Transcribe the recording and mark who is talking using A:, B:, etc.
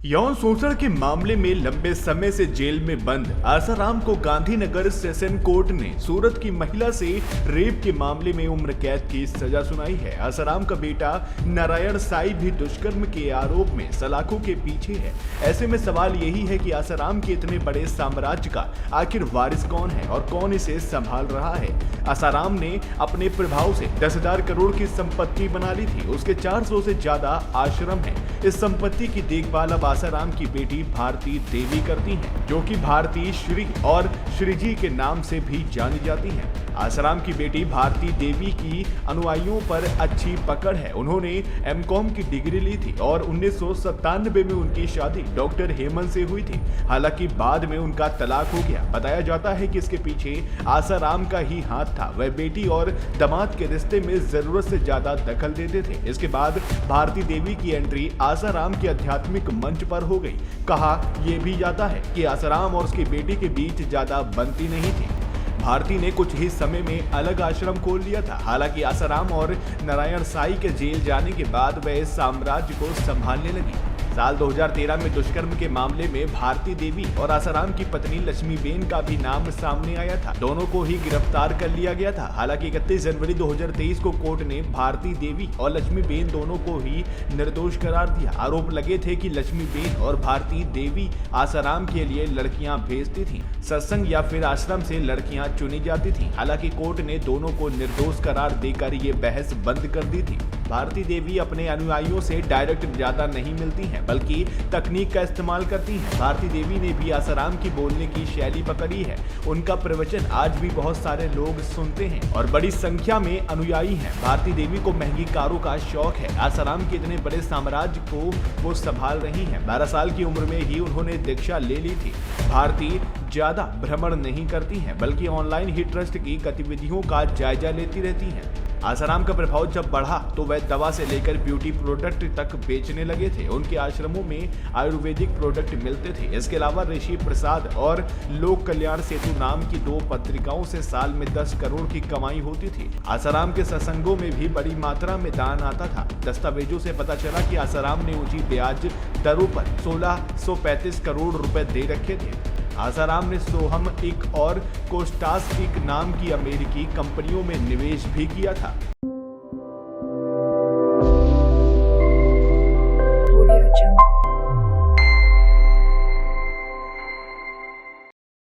A: यौन शोषण के मामले में लंबे समय से जेल में बंद आसाराम को गांधीनगर सेशन कोर्ट ने सूरत की महिला से रेप के मामले में उम्र कैद की सजा सुनाई है। आसाराम का बेटा नारायण साई भी दुष्कर्म के आरोप में सलाखों के पीछे है। ऐसे में सवाल यही है कि आसाराम के इतने बड़े साम्राज्य का आखिर वारिस कौन है और कौन इसे संभाल रहा है। आसाराम ने अपने प्रभाव से 10,000 करोड़ की संपत्ति बना ली थी। उसके 400 से ज्यादा आश्रम है। इस संपत्ति की देखभाल अब आसाराम की बेटी भारती देवी करती हैं, जो कि भारती श्री और श्रीजी के नाम से भी जानी जाती हैं। आसाराम की बेटी भारती देवी की अनुयायियों पर अच्छी पकड़ है। उन्होंने एमकॉम की डिग्री ली थी और 1997 में उनकी शादी डॉक्टर हेमंत से हुई थी। हालांकि बाद में उनका तलाक हो गया। बताया जाता है कि इसके पीछे आसाराम का ही हाथ था। वह बेटी और दामाद के रिश्ते में जरूरत से ज्यादा दखल देते थे। इसके बाद भारती देवी की एंट्री आसाराम के आध्यात्मिक मंच पर हो गई। कहा यह भी जाता है कि आसाराम और उसकी बेटी के बीच ज्यादा बनती नहीं थी। भारती ने कुछ ही समय में अलग आश्रम खोल लिया था। हालांकि आसाराम और नारायण साई के जेल जाने के बाद वह इस साम्राज्य को संभालने लगी। साल 2013 में दुष्कर्म के मामले में भारती देवी और आसाराम की पत्नी लक्ष्मीबेन का भी नाम सामने आया था। दोनों को ही गिरफ्तार कर लिया गया था। हालांकि 31 जनवरी 2023 को कोर्ट ने भारती देवी और लक्ष्मीबेन दोनों को ही निर्दोष करार दिया। आरोप लगे थे कि लक्ष्मीबेन और भारती देवी आसाराम के लिए लड़कियां भेजती थीं। सत्संग या फिर आश्रम से लड़कियां चुनी जाती थीं। हालांकि कोर्ट ने दोनों को निर्दोष करार देकर ये बहस बंद कर दी थी। भारती देवी अपने अनुयायियों से डायरेक्ट ज्यादा नहीं मिलती हैं, बल्कि तकनीक का इस्तेमाल करती हैं। भारती देवी ने भी आसाराम की बोलने की शैली पकड़ी है। उनका प्रवचन आज भी बहुत सारे लोग सुनते हैं और बड़ी संख्या में अनुयायी हैं। भारती देवी को महंगी कारों का शौक है। आसाराम के इतने बड़े साम्राज्य को वो संभाल रही हैं। 12 साल की उम्र में ही उन्होंने दीक्षा ले ली थी। भारती ज्यादा भ्रमण नहीं करती हैं, बल्कि ऑनलाइन ही ट्रस्ट की गतिविधियों का जायजा लेती रहती हैं। आसाराम का प्रभाव जब बढ़ा तो वह दवा से लेकर ब्यूटी प्रोडक्ट तक बेचने लगे थे। उनके आश्रमों में आयुर्वेदिक प्रोडक्ट मिलते थे। इसके अलावा ऋषि प्रसाद और लोक कल्याण सेतु नाम की 2 पत्रिकाओं से साल में 10 करोड़ की कमाई होती थी। आसाराम के सत्संगों में भी बड़ी मात्रा में दान आता था। दस्तावेजों से पता चला कि आसाराम ने ऊंची ब्याज दरों पर 1635 करोड़ रुपए दे रखे थे। आसाराम ने सोहम एक और कोस्टास एक नाम की अमेरिकी कंपनियों में निवेश भी किया था।